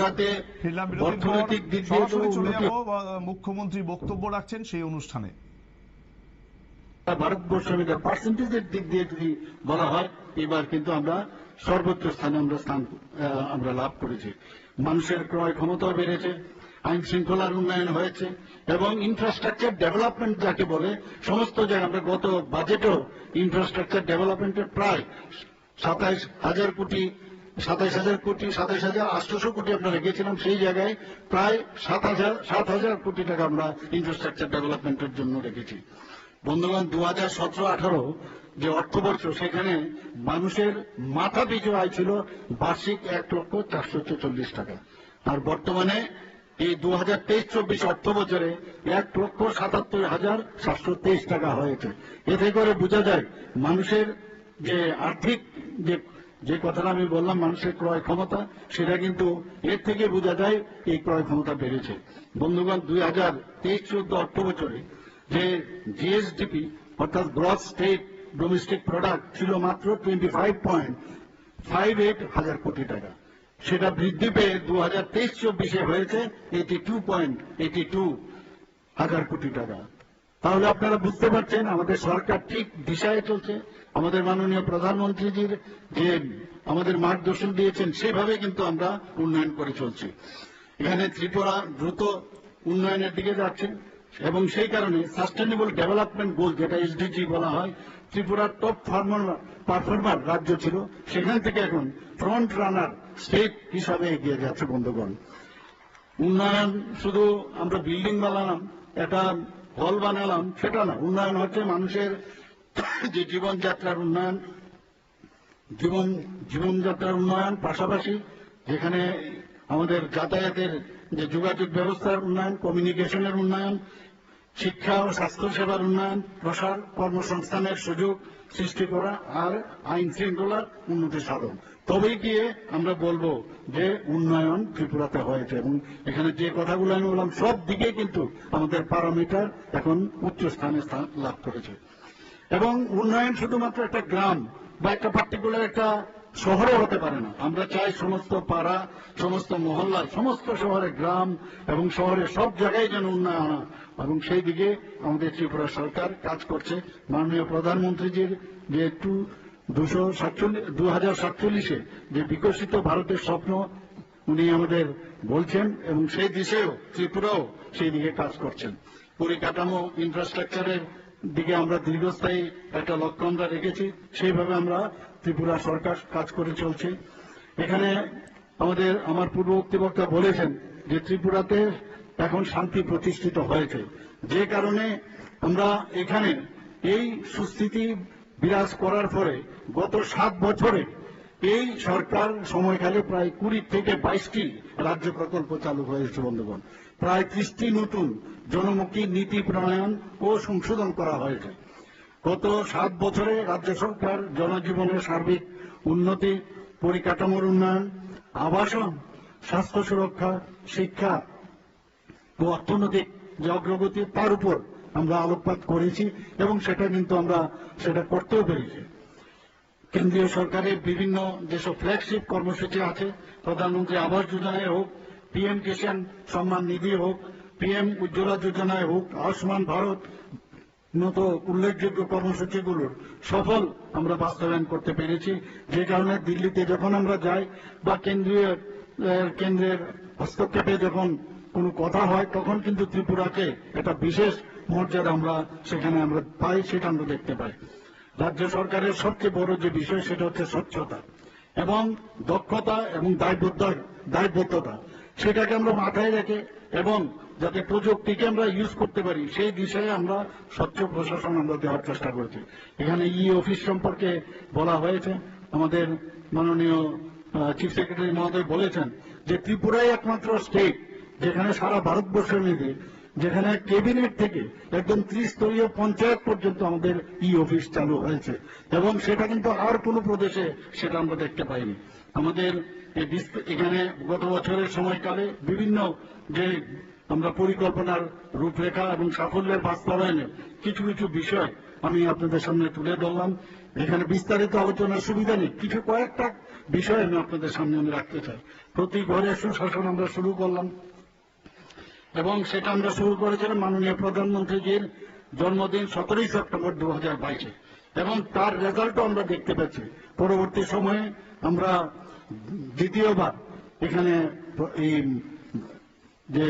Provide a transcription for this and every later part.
ত্রিপুরাতে অর্থনৈতিক দিক দিয়ে চলে যাব মুখ্যমন্ত্রী বক্তব্য রাখছেন সেই অনুষ্ঠানে। ভারতবর্ষের পার্সেন্টেজের দিক দিয়ে যদি বলা হয়, এবার কিন্তু আমরা সর্বোচ্চ স্থানে আমরা লাভ করেছি। মানুষের ক্রয় ক্ষমতাও বেড়েছে, আইন শৃঙ্খলার উন্নয়ন হয়েছে এবং ইনফ্রাস্ট্রাকচার ডেভেলপমেন্ট যাকে বলে সমস্ত জায়গায় আমরা গত বাজেটেও ইনফ্রাস্ট্রাকচার ডেভেলপমেন্টের প্রায় 27,000 কোটি 27,800 কোটি আমরা রেখেছিলাম, সেই জায়গায় প্রায় 7,000 কোটি টাকা আমরা ইনফ্রাস্ট্রাকচার ডেভেলপমেন্টের জন্য রেখেছি। বন্ধুগণ, 2017-18 যে অর্থবর্ষ, সেখানে মানুষের মাথা পিছু আয় ছিল বার্ষিক 1,444,000 টাকা, আর বর্তমানে এই 2023-24 অর্থ বছরে 1,77,723 টাকা হয়েছে। এতে করে বোঝা যায় মানুষের যে আর্থিক যে কথাটা আমি বললাম, মানুষের ক্রয় ক্ষমতা, সেটা কিন্তু এর থেকে বোঝা যায় এই ক্রয় ক্ষমতা বেড়েছে। বন্ধুগণ, 2023-14 অর্থ বছরে যে জিএসডিপি অর্থাৎ গ্রস স্টেট ডোমেস্টিক প্রোডাক্ট ছিল মাত্র 25.58 হাজার কোটি টাকা, সেটা বৃদ্ধি পেয়ে 2023-24 হয়েছে 82.82 হাজার কোটি টাকা। তাহলে আপনারা বুঝতে পারছেন আমাদের সরকার ঠিক দিশায় চলছে। আমাদের মাননীয় প্রধানমন্ত্রীজির যে আমাদের মার্গদর্শন দিয়েছেন, সেভাবে কিন্তু আমরা উন্নয়ন করে চলছি। এখানে ত্রিপুরা দ্রুত উন্নয়নের দিকে যাচ্ছে এবং সেই কারণে সাস্টেনেবল ডেভেলপমেন্ট গোল, যেটা এসডিজি বলা হয়, ত্রিপুরার টপ পারফর্মার রাজ্য ছিল, সেখান থেকে এখন ফ্রন্ট রানার স্টেট হিসাবে এগিয়ে যাচ্ছে। বন্ধুগণ, উন্নয়ন শুধু আমরা বিল্ডিং বানালাম, একটা হল বানালাম, সেটা না। উন্নয়ন হচ্ছে মানুষের যে জীবনযাত্রার উন্নয়ন, জীবনযাত্রার উন্নয়ন, পাশাপাশি যেখানে আমাদের যাতায়াতের যে যোগাযোগ ব্যবস্থার উন্নয়ন, কমিউনিকেশনের উন্নয়ন, শিক্ষা ও স্বাস্থ্য সেবার উন্নয়ন, প্রসার, কর্মসংস্থানের সুযোগ সৃষ্টি করা আর আইন শৃঙ্খলার উন্নতি সাধন। তবেই গিয়ে আমরা বলবো যে উন্নয়ন ত্রিপুরাতে হয়েছে। এবং এখানে যে কথাগুলো আমি বললাম, সব দিকে কিন্তু আমাদের প্যারামিটার এখন উচ্চ স্থান লাভ করেছে। এবং উন্নয়ন শুধুমাত্র একটা গ্রাম বা একটা পার্টিকুলার একটা শহরে হতে পারে না। আমরা চাই সমস্ত পাড়া, সমস্ত মহল্লা, সমস্ত শহরে, গ্রাম এবং শহরে সব জায়গায় যেন উন্নয়ন হয়, এবং সেই দিকে আমাদের ত্রিপুরা সরকার কাজ করছে। মাননীয় প্রধানমন্ত্রীজির যে 2047 যে বিকশিত ভারতের স্বপ্ন উনি আমাদের বলছেন, এবং সেই দিশেও ত্রিপুরাও সেই দিকে কাজ করছেন। পরিকাঠামো ইনফ্রাস্ট্রাকচারের দিকে আমরা দীর্ঘস্থায়ী একটা লক্ষ্য আমরা রেখেছি, সেইভাবে আমরা ত্রিপুরা সরকার কাজ করে চলছে। এখানে আমার পূর্ববর্তী বক্তা বলেছেন যে ত্রিপুরাতে এখন শান্তি প্রতিষ্ঠিত হয়েছে, যে কারণে আমরা এখানে এই সুস্থিতি বিরাজ করার পরে গত 7 বছরে এই সরকার সময়কালে প্রায় 20 থেকে 22টি রাজ্য প্রকল্প চালু হয়েছে। বন্ধুগণ, প্রায় 30টি নতুন জনমুখী নীতি প্রণয়ন ও সংশোধন করা হয়েছে। গত 7 বছরে রাজ্য সরকার জনজীবনের সার্বিক উন্নতি, পরিকাঠামোর উন্নয়ন, আবাসন, স্বাস্থ্য সুরক্ষা, শিক্ষা ও অর্থনৈতিক যে অগ্রগতি, তার উপর আমরা আলোকপাত করেছি এবং সেটা কিন্তু আমরা সেটা করতেও পেরেছি। কেন্দ্রীয় সরকারের বিভিন্ন যেসব ফ্ল্যাগশিপ কর্মসূচি আছে, প্রধানমন্ত্রী আবাস যোজনায় হোক, পিএম কিষাণ সম্মান নিধি হোক, পিএম উজ্জ্বলা যোজনায় হোক, আয়ুষ্মান ভারত মতো উল্লেখযোগ্য কর্মসূচিগুলোর সফল আমরা বাস্তবায়ন করতে পেরেছি। যে কারণে দিল্লিতে যখন আমরা যাই বা কেন্দ্রের হস্তক্ষেপে যখন কোনো কথা হয়, তখন কিন্তু ত্রিপুরাকে একটা বিশেষ মর্যাদা আমরা সেখানে আমরা পাই, সেটা আমরা দেখতে পাই। রাজ্য সরকারের সবচেয়ে বড় যে বিষয়, সেটা হচ্ছে স্বচ্ছতা এবং দক্ষতা এবং দায়বদ্ধতা, সেটাকে আমরা মাথায় রেখে এবং যাতে প্রযুক্তিকে আমরা ইউজ করতে পারি, সেই বিষয়ে আমরা স্বচ্ছ প্রশাসন আমরা দেওয়ার চেষ্টা করছি। এখানে অফিস সম্পর্কে বলা হয়েছে, আমাদের মাননীয় চিফ সেক্রেটারি মহোদয় বলেছেন যে ত্রিপুরাই একমাত্র স্টেট যেখানে সারা ভারতবর্ষের মধ্যে, যেখানে ক্যাবিনেট থেকে একদম ত্রিস্তরীয় পঞ্চায়েত পর্যন্ত আমাদের অফিস চালু হয়েছে, এবং সেটা কিন্তু আর কোনো প্রদেশে সেটা আমরা দেখতে পাইনি। আমাদের এখানে গত বছরের সময়কালে বিভিন্ন যে আমরা পরিকল্পনার রূপরেখা এবং সাফল্যের বাস্তবায়নের কিছু কিছু বিষয় আমি আপনাদের সামনে তুলে ধরলাম। এখানে বিস্তারিত আলোচনার সুবিধা নেই, কয়েকটা বিষয় আমি আপনাদের সামনে আমি রাখতে চাই। প্রতি ঘরে সুশাসন আমরা শুরু করলাম এবং সেটা আমরা শুরু করেছিলাম মাননীয় প্রধানমন্ত্রীজির জন্মদিন 17ই সেপ্টেম্বর 2022 এবং তার রেজাল্টও আমরা দেখতে পাচ্ছি। পরবর্তী সময়ে আমরা দ্বিতীয়বার এখানে এই যে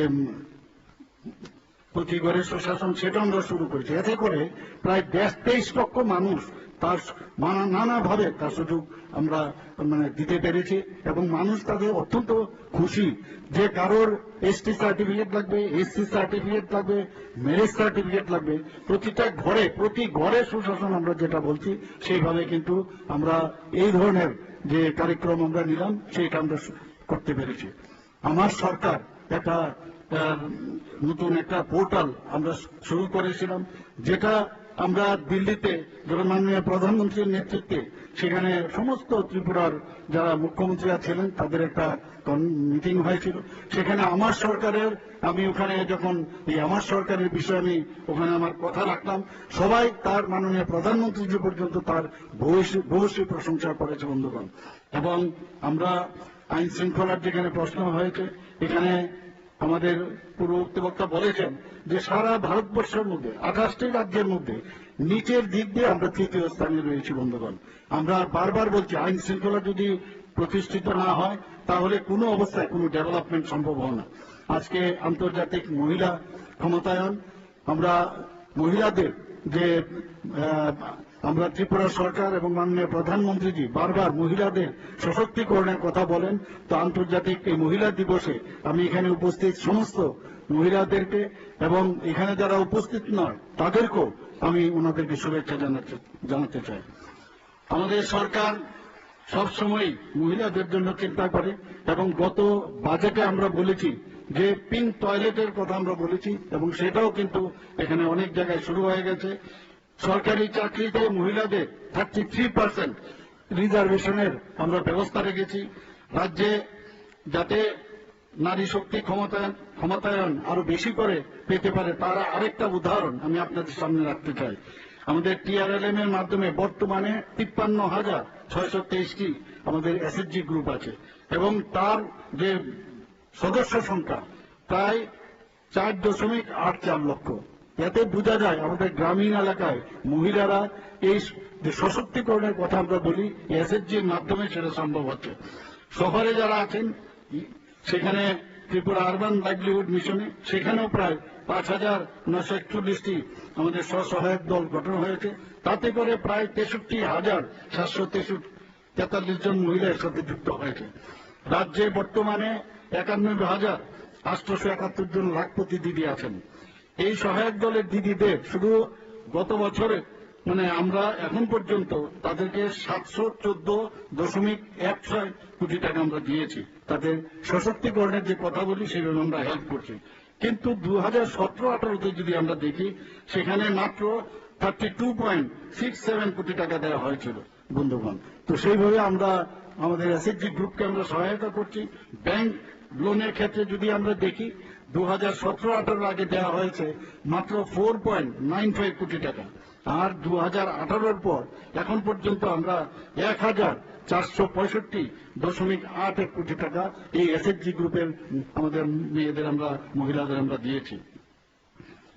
প্রতি ঘরে সুশাসন সেটা আমরা শুরু করেছি। এতে করে প্রায় 23 লক্ষ মানুষ তার নানাভাবে তার সুযোগ আমরা দিতে পেরেছি এবং মানুষ তাদের অত্যন্ত খুশি যে কারোর এসটি সার্টিফিকেট লাগবে, এসসি সার্টিফিকেট লাগবে, ম্যারেজ সার্টিফিকেট লাগবে, প্রতি ঘরে সুশাসন আমরা যেটা বলছি সেইভাবে কিন্তু আমরা এই ধরনের যে কার্যক্রম আমরা নিলাম সেইটা আমরা করতে পেরেছি। আমার সরকার একটা নতুন একটা পোর্টাল আমরা শুরু করেছিলাম, যেটা আমরা দিল্লিতে যখন মাননীয় প্রধানমন্ত্রীর নেতৃত্বে সেখানে সমস্ত ত্রিপুরার যারা মুখ্যমন্ত্রীরা ছিলেন তাদের একটা মিটিং হয়েছিল। সেখানে আমার সরকারের আমি ওখানে যখন এই আমার সরকারের বিষয়ে আমি ওখানে আমার কথা রাখলাম, সবাই তার মাননীয় প্রধানমন্ত্রী যে পর্যন্ত তার ভূয়সী প্রশংসা করেছে বন্ধুগণ। এবং আমরা আইন শৃঙ্খলার যেখানে প্রশ্ন হয়েছে, এখানে আমাদের পূর্ববর্তী বক্তা বলেছেন যে সারা ভারতবর্ষের মধ্যে 28টি রাজ্যের মধ্যে নিচের দিক দিয়ে আমরা তৃতীয় স্থানে রয়েছি বন্ধুগণ। আমরা বারবার বলছি আইন শৃঙ্খলা যদি প্রতিষ্ঠিত না হয় তাহলে কোনো অবস্থায় কোনো ডেভেলপমেন্ট সম্ভব হয় না। আজকে আন্তর্জাতিক মহিলা ক্ষমতায়ন, আমরা মহিলাদের যে আমরা ত্রিপুরা সরকার এবং মাননীয় প্রধানমন্ত্রীজি বারবার মহিলাদের সশক্তিকরণের কথা বলেন। তো আন্তর্জাতিক এই মহিলা দিবসে আমি এখানে উপস্থিত সমস্ত মহিলাদেরকে এবং এখানে যারা উপস্থিত নয় তাদেরকেও আমি ওনাদেরকে শুভেচ্ছা জানাতে চাই। আমাদের সরকার সবসময় মহিলাদের জন্য চিন্তা করে এবং গত বাজেটে আমরা বলেছি যে পিঙ্ক টয়লেটের কথা আমরা বলেছি এবং সেটাও কিন্তু এখানে অনেক জায়গায় শুরু হয়ে গেছে। সরকারি চাকরিতে মহিলাদের 33% রিজার্ভেশনের আমরা ব্যবস্থা রেখেছি। রাজ্যে যাতে নারী শক্তি ক্ষমতায়ন আরো বেশি করে পেতে পারে তার আরেকটা উদাহরণ আমি আপনাদের সামনে রাখতে চাই। আমাদের TRLM এর মাধ্যমে বর্তমানে 53,623টি আমাদের এসএসজি গ্রুপ আছে এবং তার যে সদস্য সংখ্যা প্রায় 4.84 লক্ষ। এতে বোঝা যায় আমাদের গ্রামীণ এলাকায় মহিলারা এই যে সশক্তিকরণের কথা আমরা বলি এসএসজির মাধ্যমে সেটা সম্ভব হচ্ছে। শহরে যারা আছেন সেখানে ত্রিপুরা আরবান লাইভলিহুড মিশনে সেখানেও প্রায় 5,941টি আমাদের স্বসহায়ক দল গঠন হয়েছে। তাতে করে প্রায় 63,743 জন মহিলা এর সাথে যুক্ত হয়েছে। রাজ্যে বর্তমানে 91,871 জন লাখপতি দিদি আছেন। এই সহায়ক দলের দিদিদের শুধু গত বছরে আমরা এখন পর্যন্ত তাদেরকে 714.16 কোটি টাকা আমরা দিয়েছি। তাদের সশক্তিকরণের যে কথা বলি সেভাবে আমরা হেল্প করছি। কিন্তু 2017-18তে যদি আমরা দেখি সেখানে মাত্র 32.67 কোটি টাকা দেওয়া হয়েছিল বন্ধুগণ। তো সেইভাবে আমরা আমাদের এসএসজি গ্রুপকে আমরা সহায়তা করছি। ব্যাংক লোনের ক্ষেত্রে যদি আমরা দেখি 2017-18 আগে দেওয়া হয়েছে মাত্র 4.95 কোটি টাকা, আর 2018 পর এখন পর্যন্ত আমরা 1,465.81 কোটি টাকা এই এসএসজি গ্রুপের আমাদের মেয়েদের মহিলাদের আমরা দিয়েছি।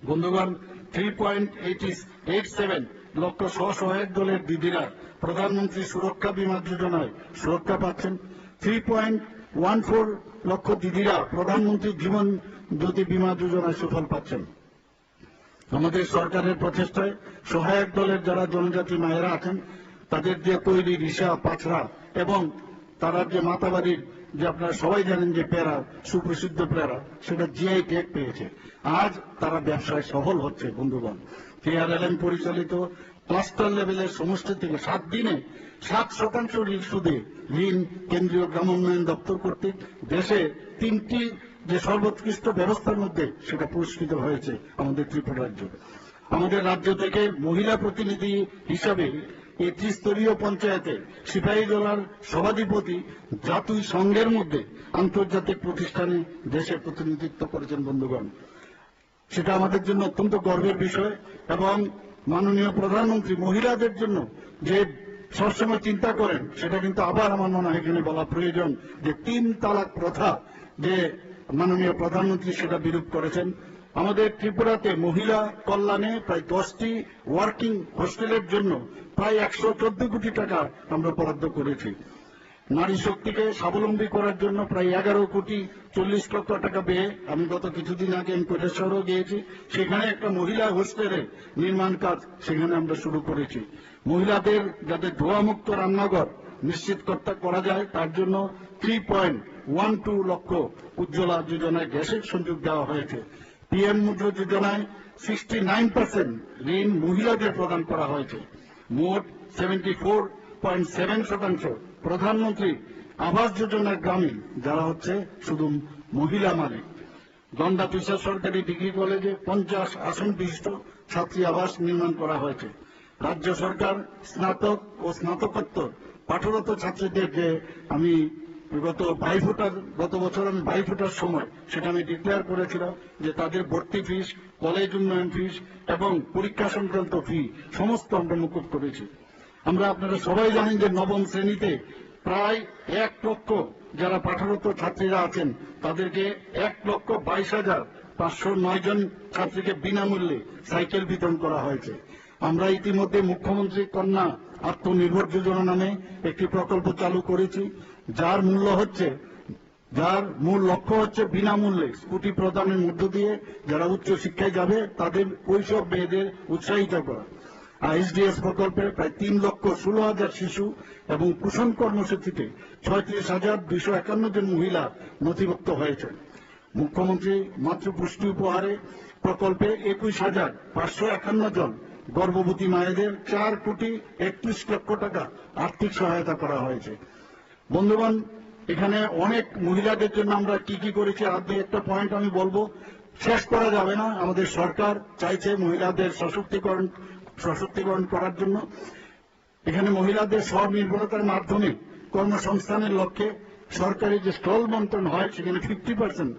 বন্ধুগণ, 3.87 লক্ষ স্বসহায়ক দলের দিদিরা প্রধানমন্ত্রী সুরক্ষা বীমা যোজনায় সুরক্ষা পাচ্ছেন। 3.14 লক্ষ দিদিরা প্রধানমন্ত্রী জীবন জ্যোতি বীমা যোজনায় সুফল পাচ্ছেন। আমাদের সরকারের প্রচেষ্টায় সহায়ক দলের যারা জনজাতি মায়েরা আছেন তাদের যে তৈরি রিসা পাছড়া এবং তারা যে মাতাবাড়ির যে আপনারা সবাই জানেন যে পেয়ারা সুপ্রসিদ্ধ পেয়ারা সেটা জিআই ট্যাগ পেয়েছে। আজ তারা ব্যবসায় সফল হচ্ছে বন্ধুগণ। TRLM পরিচালিত ক্লাস্টার লেভেলের সমষ্টি থেকে 7 দিনে 7% সুদে ঋণ কেন্দ্রীয় গ্রাম উন্নয়ন দপ্তর কর্তৃক দেশে 3টি যে সর্বোৎকৃষ্ট ব্যবস্থার মধ্যে সেটা পুরস্কৃত হয়েছে আমাদের ত্রিপুরা রাজ্য। আমাদের রাজ্য থেকে মহিলা প্রতিনিধি হিসাবে এই ত্রিস্তরীয় পঞ্চায়েতে সিপাহীজলার সভাধিপতি জাতীয় সংঘের মধ্যে আন্তর্জাতিক প্রতিষ্ঠানে দেশের প্রতিনিধিত্ব করেছেন বন্ধুগণ। সেটা আমাদের জন্য অত্যন্ত গর্বের বিষয় এবং মাননীয় প্রধানমন্ত্রী মহিলাদের জন্য যে সবসময় চিন্তা করেন, সেটা কিন্তু আবার আমার মনে হয় এখানে বলা প্রয়োজন যে 3 তালাক প্রথা যে মাননীয় প্রধানমন্ত্রী সেটা বিরূপ করেছেন। আমাদের ত্রিপুরাতে মহিলা কল্যাণে প্রায় 10টি ওয়ার্কিং হোস্টেলের জন্য প্রায় 114 কোটি টাকা আমরা বরাদ্দ করেছি। নারী শক্তিকে স্বাবলম্বী করার জন্য প্রায় 11 কোটি 40 লক্ষ টাকা ব্যয়ে আমি গত কিছুদিন আগে আমি কৈলাসহরও গিয়েছি, সেখানে একটা মহিলা হোস্টেলের নির্মাণ কাজ সেখানে আমরা শুরু করেছি। মহিলাদের যাতে ধোঁয়ামুক্ত রান্নাঘর নিশ্চিত করা যায় তার জন্য 3.12 লক্ষ উজ্জ্বলা যোজনায় গ্যাসের সংযোগ দেওয়া হয়েছে। পিএম মুদ্রা যোজনায় 69% ঋণ মহিলাদের প্রদান করা হয়েছে। মোট 74.7% প্রধানমন্ত্রী আবাস যোজনার গ্রামে যারা হচ্ছে শুধু মহিলা মালিক। গন্ডা তুষার সরকারি ডিগ্রি কলেজে 50 আসন বিশিষ্ট ছাত্রী আবাস নির্মাণ করা হয়েছে। রাজ্য সরকার স্নাতক ও স্নাতকোত্তর পাঠরত ছাত্রীদের যে আমি গত বছর আমি ভাইফোঁটার সময় সেটা আমি ডিক্লেয়ার করেছিলাম যে তাদের ভর্তি ফিস, কলেজ উন্নয়ন ফিস এবং পরীক্ষা সংক্রান্ত ফি সমস্ত আমরা মুকুব করেছি। আমরা আপনারা সবাই জানেন যে নবম শ্রেণীতে প্রায় 1 লক্ষ যারা পাঠরত ছাত্রীরা আছেন তাদেরকে 1,22,509 জন ছাত্রীকে বিনামূল্যে সাইকেল বিতরণ করা হয়েছে। আমরা ইতিমধ্যে মুখ্যমন্ত্রী কন্যা আত্মনির্ভর যোজনা নামে একটি প্রকল্প চালু করেছি, যার মূল লক্ষ্য হচ্ছে বিনামূল্যে স্কুটি প্রদানের মধ্য দিয়ে যারা উচ্চ শিক্ষায় যাবে তাদের ওইসব মেয়েদের উৎসাহিত করা। আইএসডিএস প্রকল্পে প্রায় 3,16,000 শিশু এবং পোষণ কর্মসূচিতে 36,251 জন মহিলা নথিভুক্ত হয়েছে। মুখ্যমন্ত্রী মাতৃপুষ্টি উপহারে প্রকল্পে 21,551 জন গর্ভবতী মায়েদের 4,31 লক্ষ টাকা আর্থিক সহায়তা করা হয়েছে। বন্ধুগণ, এখানে অনেক মহিলাদের জন্য আমরা কি করেছি, আর দুই একটা পয়েন্ট আমি বলবো, শেষ করা যাবে না। আমাদের সরকার চাইছে মহিলাদের সশক্তিকরণ করার জন্য। এখানে মহিলাদের স্বনির্ভরতার মাধ্যমে কর্মসংস্থানের লক্ষ্যে সরকারি যে স্টল বন্টন হয় সেখানে 50%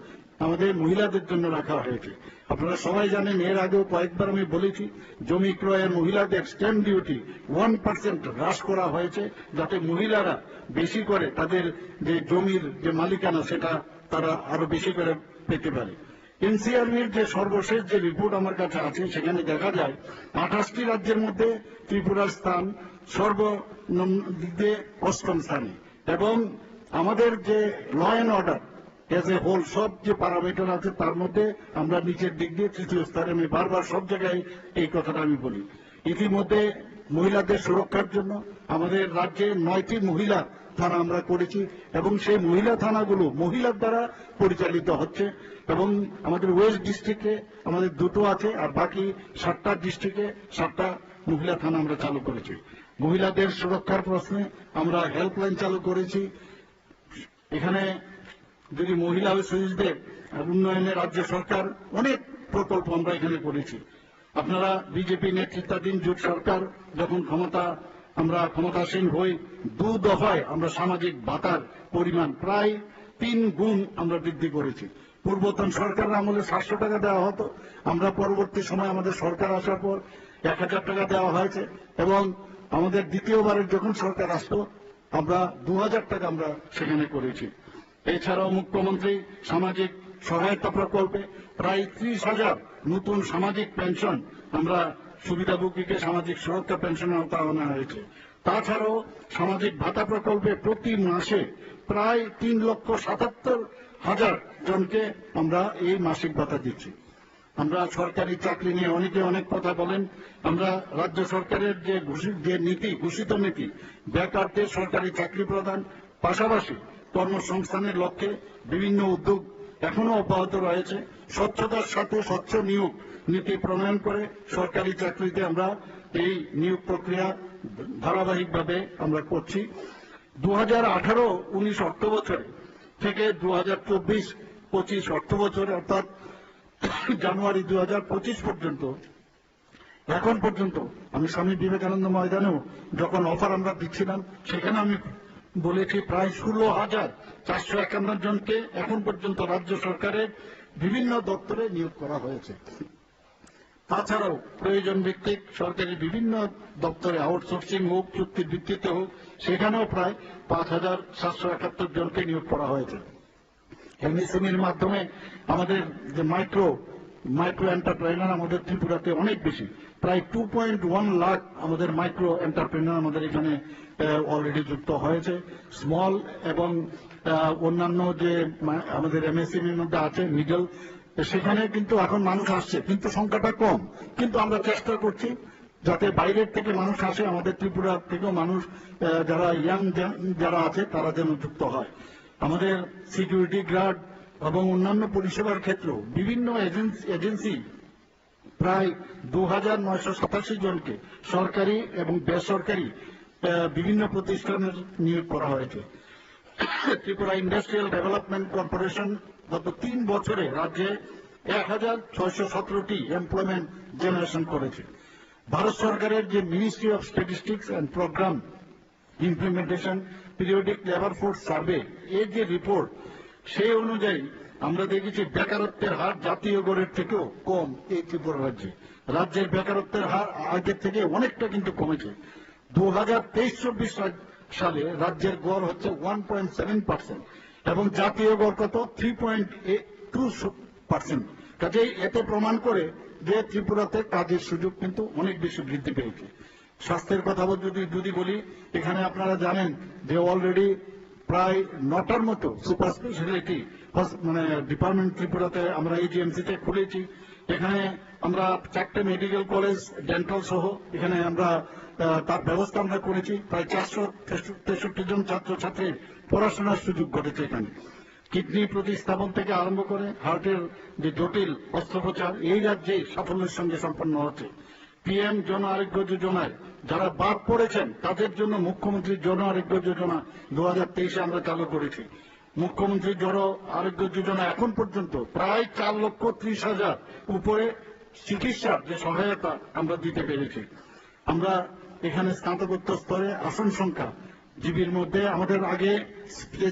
আমাদের মহিলাদের জন্য রাখা হয়েছে। আপনারা সবাই জানেন, এর আগেও কয়েকবার আমি বলেছি, জমি ক্রয়ের মহিলাদের স্ট্যাম্প ডিউটি 1% হ্রাস করা হয়েছে, যাতে মহিলারা বেশি করে তাদের যে জমির যে মালিকানা সেটা তারা আরো বেশি করে পেতে পারে। এনসিআরবির যে সর্বশেষ যে রিপোর্ট আমার কাছে আছে সেখানে দেখা যায় 28টি রাজ্যের মধ্যে ত্রিপুরার স্থান সর্বদিক দিয়ে 8ম স্থানে, এবং আমাদের যে law and order as a whole সব যে প্যারামিটার আছে তার মধ্যে আমরা নিচের দিক দিয়ে 3য় স্থানে। আমি বারবার সব জায়গায় এই কথাটা আমি বলি। ইতিমধ্যে মহিলাদের সুরক্ষার জন্য আমাদের রাজ্যে 9টি মহিলা থানা আমরা করেছি, এবং সেই মহিলা থানাগুলো মহিলার দ্বারা পরিচালিত হচ্ছে। এবং আমাদের ওয়েস্ট ডিস্ট্রিক্টে আমাদের 2টো আছে, আর বাকি 7টা ডিস্ট্রিক্টে 7টা মহিলা থানা আমরা চালু করেছি। মহিলাদের সুরক্ষার প্রশ্নে আমরা হেল্পলাইন চালু করেছি। এখানে যদি মহিলা ও শিশুদের উন্নয়নে রাজ্য সরকার অনেক প্রকল্প আমরা এখানে করেছি। আপনারা বিজেপি নেতৃত্বাধীন জোট সরকার যখন আমরা ক্ষমতাসীন হই, 2 দফায় আমরা সামাজিক ভাতার পরিমাণ প্রায় 3 গুণ আমরা বৃদ্ধি করেছি। পূর্বতন সরকারের আমলে 700 টাকা দেওয়া হতো, আমরা পরবর্তী সময় আমাদের সরকার আসার পর 1,000 টাকা দেওয়া হয়েছে, এবং আমাদের দ্বিতীয়বারের যখন সরকার আসতো আমরা 2,000 টাকা আমরা সেখানে করেছি। এছাড়াও মুখ্যমন্ত্রী সামাজিক সহায়তা প্রকল্পে প্রায় 30,000 নতুন সামাজিক পেনশন আমরা সুবিধাভোগীকে সামাজিক সুরক্ষা পেনশনের আওতায় আনা হয়েছে। তাছাড়াও সামাজিক ভাতা প্রকল্পে প্রতি মাসে প্রায় 3,77,000 জনকে আমরা এই মাসিক ভাতা দিচ্ছি। আমরা সরকারি চাকরি নিয়ে অনেকে অনেক কথা বলেন। আমরা রাজ্য সরকারের যে নীতি, ঘোষিত নীতি, বেকারদের সরকারি চাকরি প্রদান, পাশাপাশি কর্মসংস্থানের লক্ষ্যে বিভিন্ন উদ্যোগ এখনো অব্যাহত রয়েছে। স্বচ্ছতার সাথে স্বচ্ছ নিয়োগ নীতি প্রণয়ন করে সরকারি চাকরিতে আমরা এই নিয়োগ প্রক্রিয়া ধারাবাহিকভাবে আমরা করছি। 2018-19 অর্থ বছরে থেকে 2024-25 অর্থ বছরে, অর্থাৎ জানুয়ারি 2025 পর্যন্ত, এখন পর্যন্ত আমি স্বামী বিবেকানন্দ ময়দানেও যখন অফার আমরা দিচ্ছিলাম সেখানে আমি বলেছি প্রায় 16,451 জনকে এখন পর্যন্ত রাজ্য সরকারের বিভিন্ন দপ্তরে নিয়োগ করা হয়েছে। তাছাড়াও প্রয়োজন ভিত্তিক সরকারি বিভিন্ন দপ্তরে আউটসোর্সিং হোক, চুক্তির ভিত্তিতে হোক, সেখানেও প্রায় 5,771 জনকে নিয়োগ করা হয়েছে। এমএসএমইর মাধ্যমে আমাদের যে মাইক্রো এন্টারপ্রেনার আমাদের ত্রিপুরাতে অনেক বেশি, প্রায় 2.1 লাখ আমাদের মাইক্রো এন্টারপ্রেনার আমাদের এখানে অলরেডি যুক্ত হয়েছে। স্মল এবং অন্যান্য যে আমাদের এমএসএমইর মধ্যে আছে মিডল, সেখানে কিন্তু এখন মানুষ আসছে, কিন্তু সংখ্যাটা কম। কিন্তু আমরা চেষ্টা করছি যাতে বাইরের থেকে মানুষ আসে, আমাদের ত্রিপুরা থেকেও মানুষ যারা ইয়াং যারা আছে তারা যেন যুক্ত হয়। আমাদের সিকিউরিটি গার্ড এবং অন্যান্য পরিষেবার ক্ষেত্রেও বিভিন্ন এজেন্সি প্রায় 2,987 জনকে সরকারি এবং বেসরকারি বিভিন্ন প্রতিষ্ঠানের নিয়োগ করা হয়েছে। ত্রিপুরা ইন্ডাস্ট্রিয়াল ডেভেলপমেন্ট কর্পোরেশন গত 3 বছরে রাজ্যে 1,617টি এমপ্লয়মেন্ট জেনারেশন করেছে। ভারত সরকারের যে ministry of statistics and programme implementation periodic labour force survey এর যে রিপোর্ট, সেই অনুযায়ী আমরা দেখেছি বেকারত্বের হার জাতীয় গড়ের থেকেও কম এই ত্রিপুরা রাজ্যে। রাজ্যের বেকারত্বের হার আগের থেকে অনেকটা কিন্তু কমেছে। 2023-24 সালে রাজ্যের গড় হচ্ছে 1.7% এবং জাতীয় গড় কত 3.2%। কাজেই এতে প্রমাণ করে যে ত্রিপুরাতে কাজের সুযোগ কিন্তু অনেক বেশি বৃদ্ধি পেয়েছে। স্বাস্থ্যের কথা যদি বলি, এখানে আপনারা জানেন যে অলরেডি প্রায় 9টার মতো সুপার স্পেশালিটি ডিপার্টমেন্ট ত্রিপুরাতে আমরা এজিএমসিতে খুলেছি। এখানে আমরা 4টে মেডিকেল কলেজ, ডেন্টাল সহ এখানে আমরা তার ব্যবস্থা আমরা করেছি। প্রায় 463 জন ছাত্রছাত্রীর পড়াশোনার সুযোগ ঘটেছে এখানে। কিডনি প্রতিস্থাপন থেকে আরম্ভ করে হার্টের যে জটিল অস্ত্রোপচার এই রাজ্যে সাফল্যের সঙ্গে সম্পন্ন হচ্ছে। পিএম জন আরোগ্য যোজনায় যারা বাদ পড়েছেন তাদের জন্য মুখ্যমন্ত্রী জন আরোগ্য যোজনা 2023-এ আমরা চালু করেছি। মুখ্যমন্ত্রী জন আরোগ্য যোজনা এখন পর্যন্ত প্রায় 4,30,000 উপরে চিকিৎসার যে সহায়তা আমরা দিতে পেরেছি। আমরা এখানে স্নাতকোত্তর স্তরে আসন সংখ্যা জিবির মধ্যে আমাদের আগে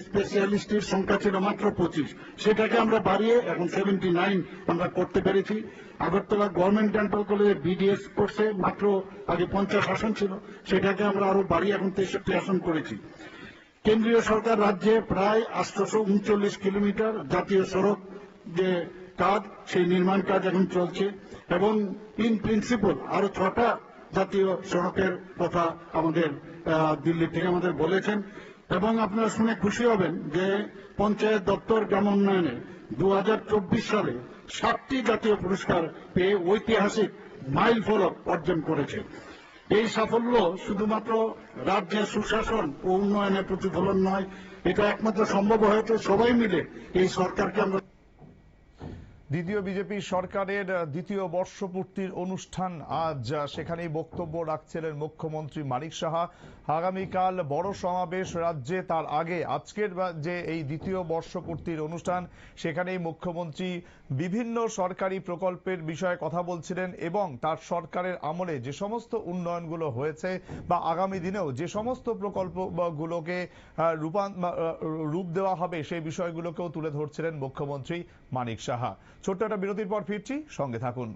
স্পেশালিস্টের সংখ্যা ছিল মাত্র 25, সেটাকে আমরা বাড়িয়ে এখন 79 আমরা করতে পেরেছি। আগরতলা গভর্নমেন্ট ডেন্টাল কলেজে বিডিএস কোর্সে মাত্র আগে 50 আসন ছিল, সেটাকে আমরা আরো বাড়িয়ে এখন 63 আসন করেছি। কেন্দ্রীয় সরকার রাজ্যে প্রায় 839 কিলোমিটার জাতীয় সড়ক যে কাজ, সেই নির্মাণ কাজ এখন চলছে এবং ইন প্রিন্সিপাল আরো 6টা জাতীয় সড়কের কথা আমাদের দিল্লি থেকে আমাদের বলেছেন। এবং আপনারা শুনে খুশি হবেন যে পঞ্চায়েত দপ্তর গ্রাম উন্নয়নে 2024 সালে 7টি জাতীয় পুরস্কার পেয়ে ঐতিহাসিক মাইল ফলক অর্জন করেছে। এই সাফল্য শুধুমাত্র রাজ্যের সুশাসন ও উন্নয়নের প্রতিফলন নয়, এটা একমাত্র সম্ভব হয়েছে সবাই মিলে এই সরকারকে আমরা। দ্বিতীয় বিজেপি সরকারের দ্বিতীয় বর্ষপূর্তির অনুষ্ঠান আজ, সেখানেই বক্তব্য রাখছিলেন মুখ্যমন্ত্রী মানিক সাহা। আগামীকাল বড় সমাবেশ রাজ্যে, তার আগে আজকের যে এই দ্বিতীয় বর্ষপূর্তির অনুষ্ঠান, সেখানেই মুখ্যমন্ত্রী বিভিন্ন সরকারি প্রকল্পের বিষয়ে কথা বলছিলেন এবং তার সরকারের আমলে যে সমস্ত উন্নয়নগুলো হয়েছে বা আগামী দিনেও যে সমস্ত প্রকল্পগুলোকে রূপ দেওয়া হবে সেই বিষয়গুলোকেও তুলে ধরছিলেন মুখ্যমন্ত্রী মানিক সাহা। ছোট্ট একটা বিরতির পর ফিরছি, সঙ্গে থাকুন।